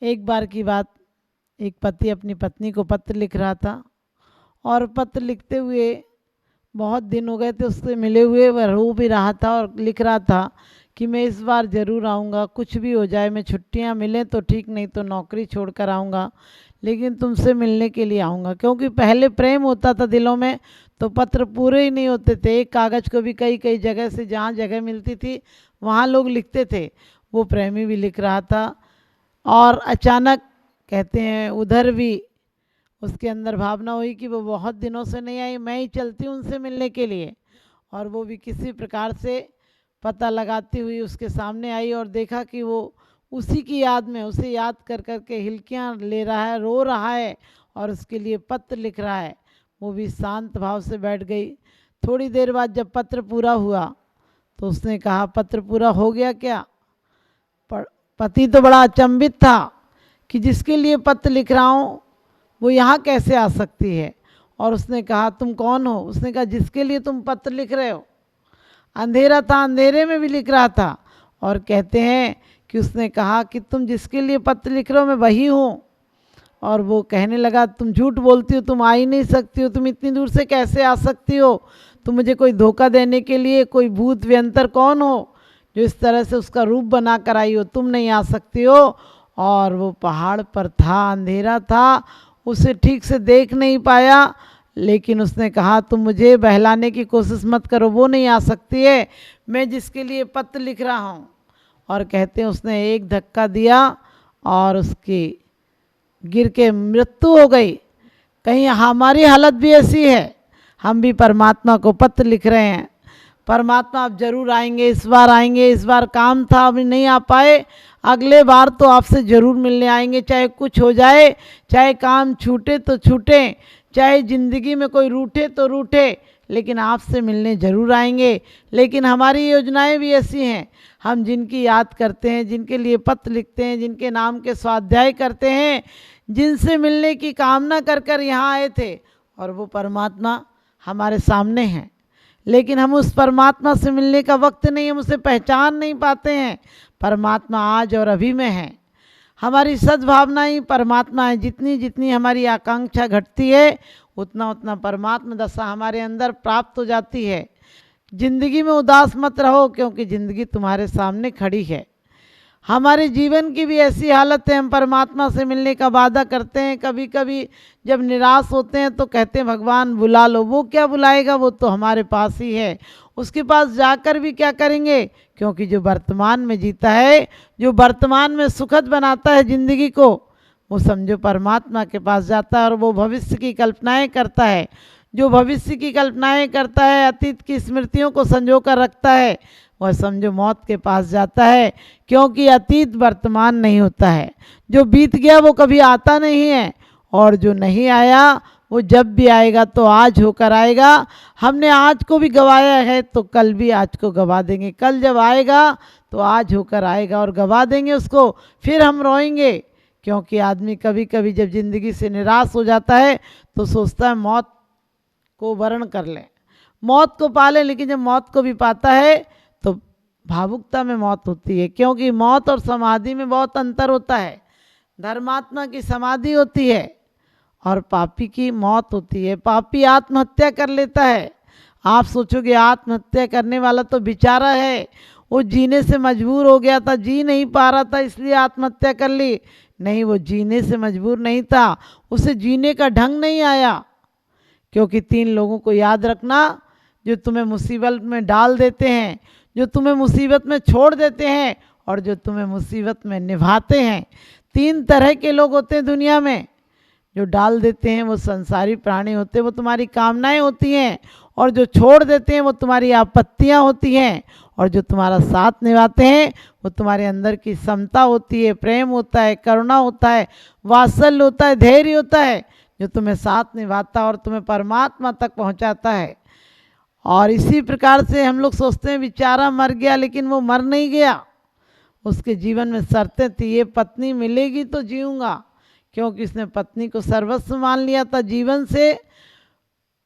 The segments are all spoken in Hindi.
एक बार की बात, एक पति अपनी पत्नी को पत्र लिख रहा था और पत्र लिखते हुए बहुत दिन हो गए थे उससे मिले हुए। वह रो भी रहा था और लिख रहा था कि मैं इस बार ज़रूर आऊँगा, कुछ भी हो जाए, मैं छुट्टियाँ मिलें तो ठीक, नहीं तो नौकरी छोड़कर आऊँगा, लेकिन तुमसे मिलने के लिए आऊँगा। क्योंकि पहले प्रेम होता था दिलों में तो पत्र पूरे ही नहीं होते थे। एक कागज़ को भी कई कई जगह से, जहाँ जगह मिलती थी वहाँ लोग लिखते थे। वो प्रेमी भी लिख रहा था और अचानक कहते हैं उधर भी उसके अंदर भावना हुई कि वो बहुत दिनों से नहीं आई, मैं ही चलती हूँ उनसे मिलने के लिए। और वो भी किसी प्रकार से पता लगाती हुई उसके सामने आई और देखा कि वो उसी की याद में, उसे याद कर कर के हिलकियाँ ले रहा है, रो रहा है और उसके लिए पत्र लिख रहा है। वो भी शांत भाव से बैठ गई। थोड़ी देर बाद जब पत्र पूरा हुआ तो उसने कहा, पत्र पूरा हो गया क्या? पति तो बड़ा अचंभित था कि जिसके लिए पत्र लिख रहा हूँ वो यहाँ कैसे आ सकती है। और उसने कहा, तुम कौन हो? उसने कहा, जिसके लिए तुम पत्र लिख रहे हो। अंधेरा था, अंधेरे में भी लिख रहा था। और कहते हैं कि उसने कहा कि तुम जिसके लिए पत्र लिख रहे हो मैं वही हूँ। और वो कहने लगा, तुम झूठ बोलती हो, तुम आ ही नहीं सकती हो, तुम इतनी दूर से कैसे आ सकती हो? तुम मुझे कोई धोखा देने के लिए कोई भूत व्यंतर कौन हो जो इस तरह से उसका रूप बना कर आई हो? तुम नहीं आ सकती हो। और वो पहाड़ पर था, अंधेरा था, उसे ठीक से देख नहीं पाया। लेकिन उसने कहा, तुम मुझे बहलाने की कोशिश मत करो, वो नहीं आ सकती है, मैं जिसके लिए पत्र लिख रहा हूँ। और कहते हैं उसने एक धक्का दिया और उसकी गिर के मृत्यु हो गई। कहीं हमारी हालत भी ऐसी है? हम भी परमात्मा को पत्र लिख रहे हैं, परमात्मा आप जरूर आएंगे, इस बार आएंगे, इस बार काम था अभी नहीं आ पाए, अगले बार तो आपसे ज़रूर मिलने आएंगे, चाहे कुछ हो जाए, चाहे काम छूटे तो छूटे, चाहे ज़िंदगी में कोई रूठे तो रूठे, लेकिन आपसे मिलने ज़रूर आएंगे। लेकिन हमारी योजनाएं भी ऐसी हैं, हम जिनकी याद करते हैं, जिनके लिए पत्र लिखते हैं, जिनके नाम के स्वाध्याय करते हैं, जिनसे मिलने की कामना कर कर यहाँ आए थे, और वो परमात्मा हमारे सामने हैं, लेकिन हम उस परमात्मा से मिलने का वक्त नहीं, हम उसे पहचान नहीं पाते हैं। परमात्मा आज और अभी में है, हमारी सद्भावना ही परमात्मा है। जितनी जितनी हमारी आकांक्षा घटती है उतना उतना परमात्मा दशा हमारे अंदर प्राप्त हो जाती है। जिंदगी में उदास मत रहो, क्योंकि जिंदगी तुम्हारे सामने खड़ी है। हमारे जीवन की भी ऐसी हालत है, हम परमात्मा से मिलने का वादा करते हैं, कभी कभी जब निराश होते हैं तो कहते हैं भगवान बुला लो। वो क्या बुलाएगा, वो तो हमारे पास ही है, उसके पास जाकर भी क्या करेंगे? क्योंकि जो वर्तमान में जीता है, जो वर्तमान में सुखद बनाता है ज़िंदगी को, वो समझो परमात्मा के पास जाता है। और वो भविष्य की कल्पनाएं करता है, जो भविष्य की कल्पनाएं करता है, अतीत की स्मृतियों को संजो कर रखता है, वह समझो मौत के पास जाता है। क्योंकि अतीत वर्तमान नहीं होता है, जो बीत गया वो कभी आता नहीं है, और जो नहीं आया वो जब भी आएगा तो आज होकर आएगा। हमने आज को भी गवाया है तो कल भी आज को गवा देंगे, कल जब आएगा तो आज होकर आएगा और गवा देंगे उसको, फिर हम रोएंगे। क्योंकि आदमी कभी कभी जब ज़िंदगी से निराश हो जाता है तो सोचता है मौत को वर्ण कर ले, मौत को पा ले, लेकिन जब मौत को भी पाता है तो भावुकता में मौत होती है। क्योंकि मौत और समाधि में बहुत अंतर होता है। धर्मात्मा की समाधि होती है और पापी की मौत होती है। पापी आत्महत्या कर लेता है। आप सोचोगे आत्महत्या करने वाला तो बेचारा है, वो जीने से मजबूर हो गया था, जी नहीं पा रहा था इसलिए आत्महत्या कर ली। नहीं, वो जीने से मजबूर नहीं था, उसे जीने का ढंग नहीं आया। क्योंकि 3 लोगों को याद रखना जो तुम्हें मुसीबत में डाल देते हैं, जो तुम्हें मुसीबत में छोड़ देते हैं, और जो तुम्हें मुसीबत में निभाते हैं। 3 तरह के लोग होते हैं दुनिया में। जो डाल देते हैं वो संसारी प्राणी होते हैं, वो तुम्हारी कामनाएं होती हैं, और जो छोड़ देते हैं वो तुम्हारी आपत्तियां होती हैं, और जो तुम्हारा साथ निभाते हैं वो तुम्हारे अंदर की समता होती है, प्रेम होता है, करुणा होता है, वात्सल्य होता है, धैर्य होता है, जो तुम्हें साथ निभाता है और तुम्हें परमात्मा तक पहुंचाता है। और इसी प्रकार से हम लोग सोचते हैं बेचारा मर गया, लेकिन वो मर नहीं गया, उसके जीवन में शर्तें थी। ये पत्नी मिलेगी तो जीऊँगा, क्योंकि उसने पत्नी को सर्वस्व मान लिया था, जीवन से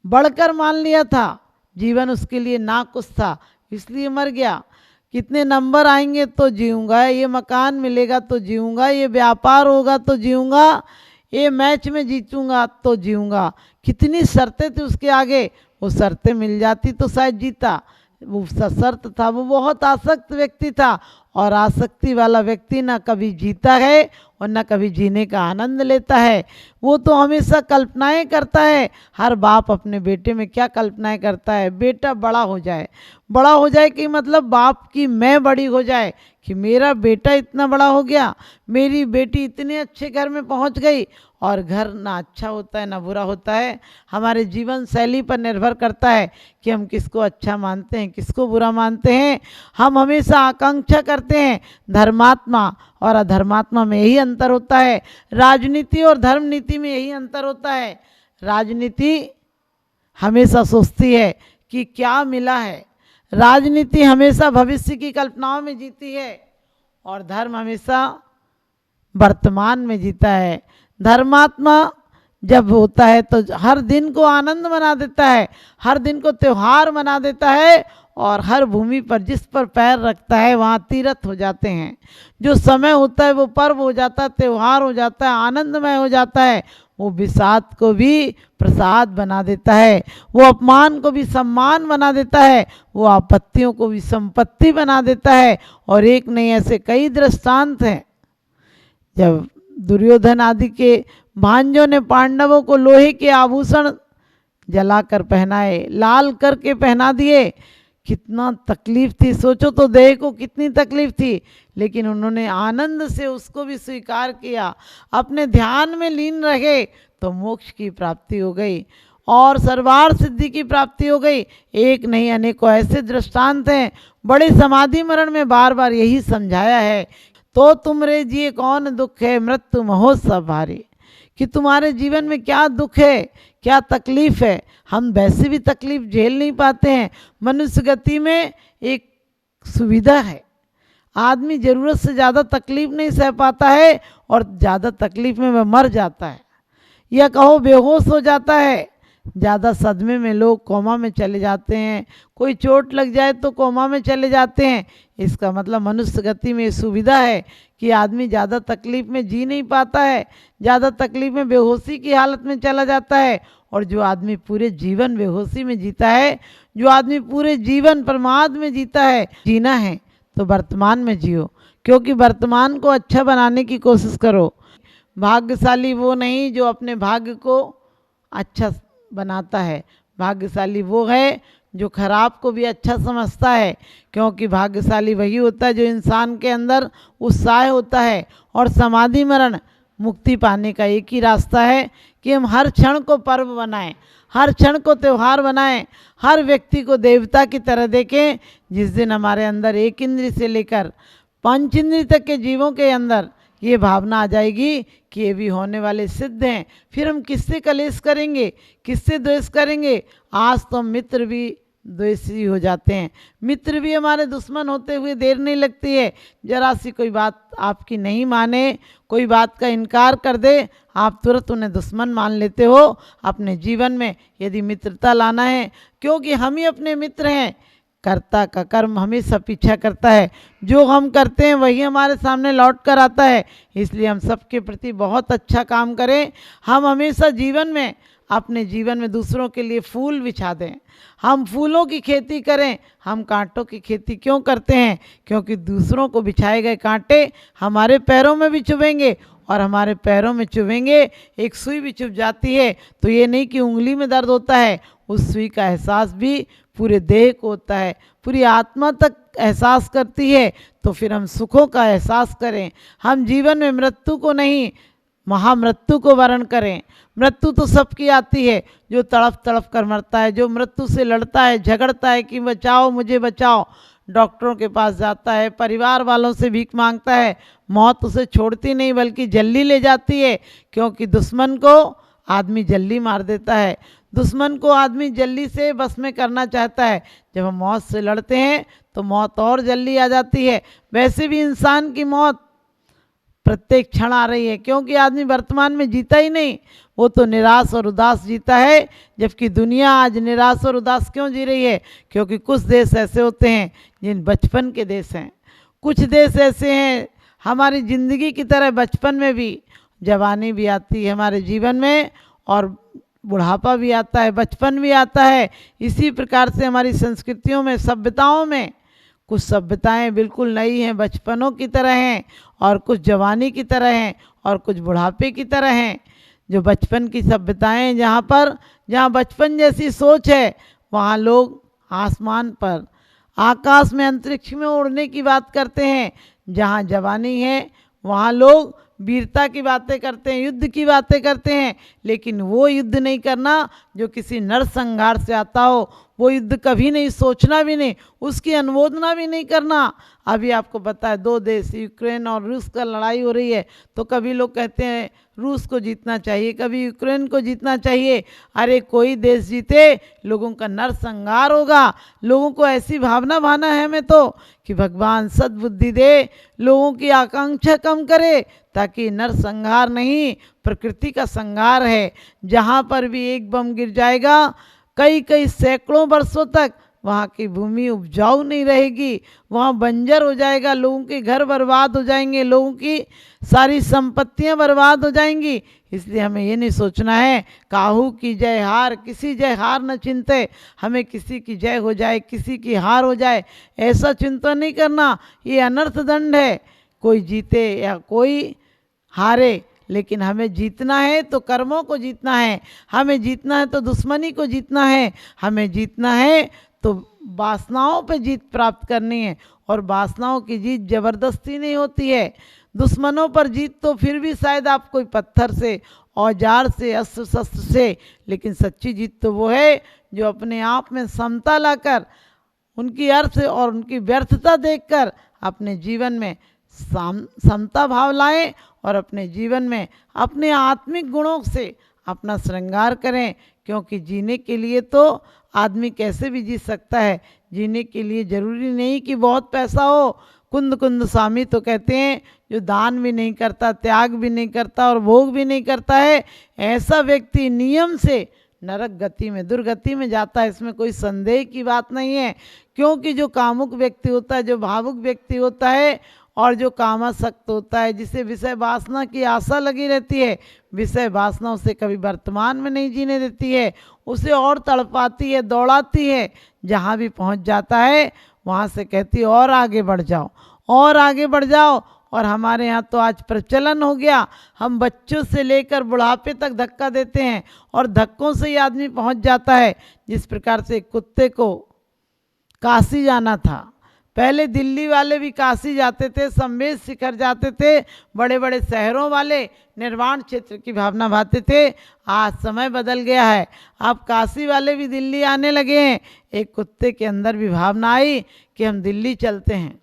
बढ़कर मान लिया था। जीवन उसके लिए ना कुछ था, इसलिए मर गया। कितने नंबर आएंगे तो जीऊँगा, ये मकान मिलेगा तो जीऊँगा, ये व्यापार होगा तो जीऊँगा, ये मैच में जीतूँगा तो जीऊँगा। कितनी शर्तें थी उसके आगे, वो शर्तें मिल जाती तो शायद जीता। वो शर्त था, वो बहुत आसक्त व्यक्ति था, और आसक्ति वाला व्यक्ति ना कभी जीता है और ना कभी जीने का आनंद लेता है। वो तो हमेशा कल्पनाएं करता है। हर बाप अपने बेटे में क्या कल्पनाएं करता है, बेटा बड़ा हो जाए। बड़ा हो जाए कि मतलब बाप की मैं बड़ी हो जाए, कि मेरा बेटा इतना बड़ा हो गया, मेरी बेटी इतने अच्छे घर में पहुंच गई। और घर ना अच्छा होता है ना बुरा होता है, हमारे जीवन शैली पर निर्भर करता है कि हम किसको अच्छा मानते हैं, किसको बुरा मानते हैं। हम हमेशा आकांक्षा करते हैं। धर्मात्मा और अधर्मात्मा में यही अंतर होता है, राजनीति और धर्म नीति में यही अंतर होता है। राजनीति हमेशा सोचती है कि क्या मिला है, राजनीति हमेशा भविष्य की कल्पनाओं में जीती है, और धर्म हमेशा वर्तमान में जीता है। धर्मात्मा जब होता है तो हर दिन को आनंद बना देता है, हर दिन को त्योहार बना देता है, और हर भूमि पर जिस पर पैर रखता है वहाँ तीर्थ हो जाते हैं। जो समय होता है वो पर्व हो जाता है, त्योहार हो जाता है, आनंदमय हो जाता है। वो विषाद को भी प्रसाद बना देता है, वो अपमान को भी सम्मान बना देता है, वो आपत्तियों को भी संपत्ति बना देता है। और एक नहीं, ऐसे कई दृष्टांत हैं। जब दुर्योधन आदि के भांजों ने पांडवों को लोहे के आभूषण जलाकर पहनाए, लाल करके पहना दिए, कितना तकलीफ थी, सोचो तो देह को कितनी तकलीफ थी, लेकिन उन्होंने आनंद से उसको भी स्वीकार किया, अपने ध्यान में लीन रहे, तो मोक्ष की प्राप्ति हो गई और सर्वार्थ सिद्धि की प्राप्ति हो गई। एक नहीं अनेकों ऐसे दृष्टांत हैं। बड़े समाधि मरण में बार बार यही समझाया है, तो तुम रे जिए कौन दुख है, मृत्यु महोत्सव भारी। कि तुम्हारे जीवन में क्या दुख है, क्या तकलीफ है। हम वैसे भी तकलीफ झेल नहीं पाते हैं। मनुष्य गति में एक सुविधा है, आदमी ज़रूरत से ज़्यादा तकलीफ नहीं सह पाता है, और ज़्यादा तकलीफ में वह मर जाता है, या कहो बेहोश हो जाता है। ज़्यादा सदमे में लोग कोमा में चले जाते हैं, कोई चोट लग जाए तो कोमा में चले जाते हैं। इसका मतलब मनुष्य गति में सुविधा है कि आदमी ज़्यादा तकलीफ में जी नहीं पाता है, ज़्यादा तकलीफ में बेहोशी की हालत में चला जाता है। और जो आदमी पूरे जीवन बेहोशी में जीता है, जो आदमी पूरे जीवन प्रमाद में जीता है, जीना है तो वर्तमान में जियो, क्योंकि वर्तमान को अच्छा बनाने की कोशिश करो। भाग्यशाली वो नहीं जो अपने भाग्य को अच्छा बनाता है, भाग्यशाली वो है जो खराब को भी अच्छा समझता है। क्योंकि भाग्यशाली वही होता है जो इंसान के अंदर उत्साह होता है। और समाधि मरण मुक्ति पाने का एक ही रास्ता है कि हम हर क्षण को पर्व बनाएं, हर क्षण को त्यौहार बनाएं, हर व्यक्ति को देवता की तरह देखें। जिस दिन हमारे अंदर एक इंद्रिय से लेकर पंच इंद्रिय तक के जीवों के अंदर ये भावना आ जाएगी कि ये भी होने वाले सिद्ध हैं, फिर हम किससे कलेश करेंगे, किससे द्वेष करेंगे। आज तो मित्र भी द्वेषी हो जाते हैं, मित्र भी हमारे दुश्मन होते हुए देर नहीं लगती है। जरा सी कोई बात आपकी नहीं माने, कोई बात का इनकार कर दे, आप तुरंत उन्हें दुश्मन मान लेते हो। अपने जीवन में यदि मित्रता लाना है, क्योंकि हम ही अपने मित्र हैं। कर्ता का कर्म हमेशा पीछा करता है, जो हम करते हैं वही हमारे सामने लौट कर आता है। इसलिए हम सबके प्रति बहुत अच्छा काम करें। हम हमेशा जीवन में, अपने जीवन में दूसरों के लिए फूल बिछा दें, हम फूलों की खेती करें। हम कांटों की खेती क्यों करते हैं? क्योंकि दूसरों को बिछाए गए कांटे हमारे पैरों में भी चुभेंगे, और हमारे पैरों में चुभेंगे, एक सुई भी चुभ जाती है तो ये नहीं कि उंगली में दर्द होता है, उस सुई का एहसास भी पूरे देह को होता है, पूरी आत्मा तक एहसास करती है। तो फिर हम सुखों का एहसास करें। हम जीवन में मृत्यु को नहीं, महामृत्यु को वर्ण करें। मृत्यु तो सबकी आती है, जो तड़फ तड़फ कर मरता है, जो मृत्यु से लड़ता है, झगड़ता है कि बचाओ मुझे बचाओ, डॉक्टरों के पास जाता है, परिवार वालों से भीख मांगता है, मौत उसे छोड़ती नहीं बल्कि जल्दी ले जाती है। क्योंकि दुश्मन को आदमी जल्दी मार देता है, दुश्मन को आदमी जल्दी से बस में करना चाहता है। जब हम मौत से लड़ते हैं तो मौत और जल्दी आ जाती है। वैसे भी इंसान की मौत प्रत्येक क्षण आ रही है, क्योंकि आदमी वर्तमान में जीता ही नहीं, वो तो निराश और उदास जीता है। जबकि दुनिया आज निराश और उदास क्यों जी रही है? क्योंकि कुछ देश ऐसे होते हैं जिन बचपन के देश हैं, कुछ देश ऐसे हैं हमारी ज़िंदगी की तरह बचपन में भी जवानी भी आती है हमारे जीवन में, और बुढ़ापा भी आता है, बचपन भी आता है। इसी प्रकार से हमारी संस्कृतियों में, सभ्यताओं में कुछ सभ्यताएं बिल्कुल नई हैं, बचपनों की तरह हैं, और कुछ जवानी की तरह हैं, और कुछ बुढ़ापे की तरह हैं। जो बचपन की सभ्यताएं, जहाँ बचपन जैसी सोच है, वहाँ लोग आसमान पर, आकाश में, अंतरिक्ष में उड़ने की बात करते हैं। जहाँ जवानी है वहाँ लोग वीरता की बातें करते हैं, युद्ध की बातें करते हैं, लेकिन वो युद्ध नहीं करना जो किसी नरसंहार से आता हो, वो युद्ध कभी नहीं, सोचना भी नहीं, उसकी अनुमोदना भी नहीं करना। अभी आपको पता है 2 देश यूक्रेन और रूस का लड़ाई हो रही है, तो कभी लोग कहते हैं रूस को जीतना चाहिए, कभी यूक्रेन को जीतना चाहिए। अरे कोई देश जीते, लोगों का नरसंहार होगा। लोगों को ऐसी भावना भाना है हमें तो कि भगवान सद्बुद्धि दे, लोगों की आकांक्षा कम करे, ताकि नरसंहार नहीं, प्रकृति का संहार है। जहाँ पर भी एक बम गिर जाएगा, कई कई सैकड़ों वर्षों तक वहाँ की भूमि उपजाऊ नहीं रहेगी, वहाँ बंजर हो जाएगा, लोगों के घर बर्बाद हो जाएंगे, लोगों की सारी संपत्तियाँ बर्बाद हो जाएंगी। इसलिए हमें ये नहीं सोचना है काहू की जय हार, किसी जय हार न चिंते, हमें किसी की जय हो जाए, किसी की हार हो जाए, ऐसा चिंतन नहीं करना। ये अनर्थ दंड है, कोई जीते या कोई हारे, लेकिन हमें जीतना है तो कर्मों को जीतना है, हमें जीतना है तो दुश्मनी को जीतना है, हमें जीतना है तो वासनाओं पे जीत प्राप्त करनी है। और वासनाओं की जीत जबरदस्ती नहीं होती है। दुश्मनों पर जीत तो फिर भी शायद आप कोई पत्थर से, औजार से, अस्त्र शस्त्र से, लेकिन सच्ची जीत तो वो है जो अपने आप में समता लाकर, उनकी अर्थ और उनकी व्यर्थता देखकर अपने जीवन में समता भाव लाएं, और अपने जीवन में अपने आत्मिक गुणों से अपना श्रृंगार करें। क्योंकि जीने के लिए तो आदमी कैसे भी जी सकता है, जीने के लिए ज़रूरी नहीं कि बहुत पैसा हो। कुंद कुंद स्वामी तो कहते हैं जो दान भी नहीं करता, त्याग भी नहीं करता और भोग भी नहीं करता है, ऐसा व्यक्ति नियम से नरक गति में, दुर्गति में जाता है। इसमें कोई संदेह की बात नहीं है। क्योंकि जो कामुक व्यक्ति होता है, जो भावुक व्यक्ति होता है, और जो कामासक्त होता है, जिसे विषय वासना की आशा लगी रहती है, विषय वासना उसे कभी वर्तमान में नहीं जीने देती है, उसे और तड़पाती है, दौड़ाती है। जहाँ भी पहुँच जाता है वहाँ से कहती है और आगे बढ़ जाओ, और आगे बढ़ जाओ। और हमारे यहाँ तो आज प्रचलन हो गया, हम बच्चों से लेकर बुढ़ापे तक धक्का देते हैं, और धक्कों से ही आदमी पहुँच जाता है। जिस प्रकार से कुत्ते को काशी जाना था, पहले दिल्ली वाले भी काशी जाते थे, संवेद शिखर जाते थे, बड़े बड़े शहरों वाले निर्वाण क्षेत्र की भावना भाते थे। आज समय बदल गया है, अब काशी वाले भी दिल्ली आने लगे हैं। एक कुत्ते के अंदर भी भावना आई कि हम दिल्ली चलते हैं,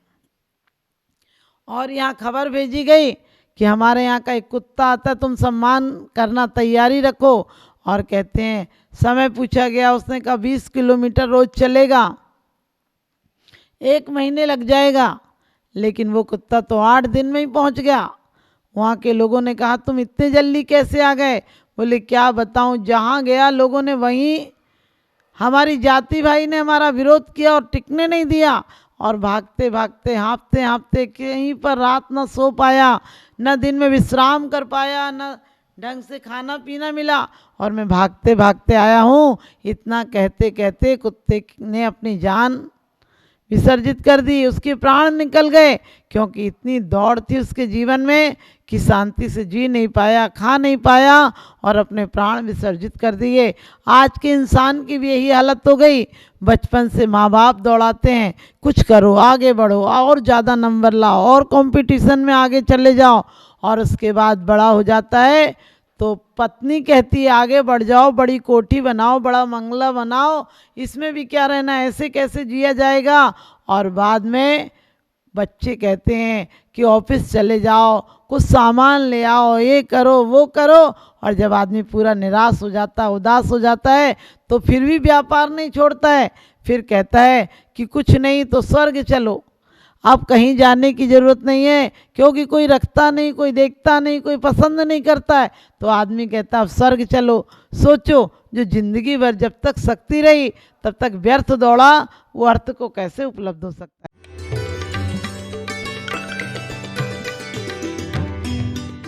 और यहाँ खबर भेजी गई कि हमारे यहाँ का एक कुत्ता आता है, तुम सम्मान करना, तैयारी रखो। और कहते हैं समय पूछा गया, उसने कहा 20 किलोमीटर रोज चलेगा, 1 महीने लग जाएगा। लेकिन वो कुत्ता तो 8 दिन में ही पहुंच गया। वहाँ के लोगों ने कहा तुम इतने जल्दी कैसे आ गए? बोले क्या बताऊं, जहाँ गया लोगों ने वहीं हमारी जाति भाई ने हमारा विरोध किया और टिकने नहीं दिया, और भागते भागते, हाँफते हाँफते कहीं पर रात न सो पाया, न दिन में विश्राम कर पाया, न ढंग से खाना पीना मिला, और मैं भागते भागते आया हूँ। इतना कहते कहते कुत्ते ने अपनी जान विसर्जित कर दी, उसके प्राण निकल गए। क्योंकि इतनी दौड़ थी उसके जीवन में कि शांति से जी नहीं पाया, खा नहीं पाया, और अपने प्राण विसर्जित कर दिए। आज के इंसान की भी यही हालत हो गई। बचपन से माँ बाप दौड़ाते हैं, कुछ करो, आगे बढ़ो, और ज़्यादा नंबर लाओ, और कंपटीशन में आगे चले जाओ। और उसके बाद बड़ा हो जाता है तो पत्नी कहती है आगे बढ़ जाओ, बड़ी कोठी बनाओ, बड़ा बंगला बनाओ, इसमें भी क्या रहना, ऐसे कैसे जिया जाएगा। और बाद में बच्चे कहते हैं कि ऑफिस चले जाओ, कुछ सामान ले आओ, ये करो वो करो। और जब आदमी पूरा निराश हो जाता है, उदास हो जाता है, तो फिर भी व्यापार नहीं छोड़ता है। फिर कहता है कि कुछ नहीं तो स्वर्ग चलो। अब कहीं जाने की ज़रूरत नहीं है, क्योंकि कोई रखता नहीं, कोई देखता नहीं, कोई पसंद नहीं करता है। तो आदमी कहता अब स्वर्ग चलो। सोचो, जो जिंदगी भर जब तक शक्ति रही तब तक व्यर्थ दौड़ा, वो अर्थ को कैसे उपलब्ध हो सकता है।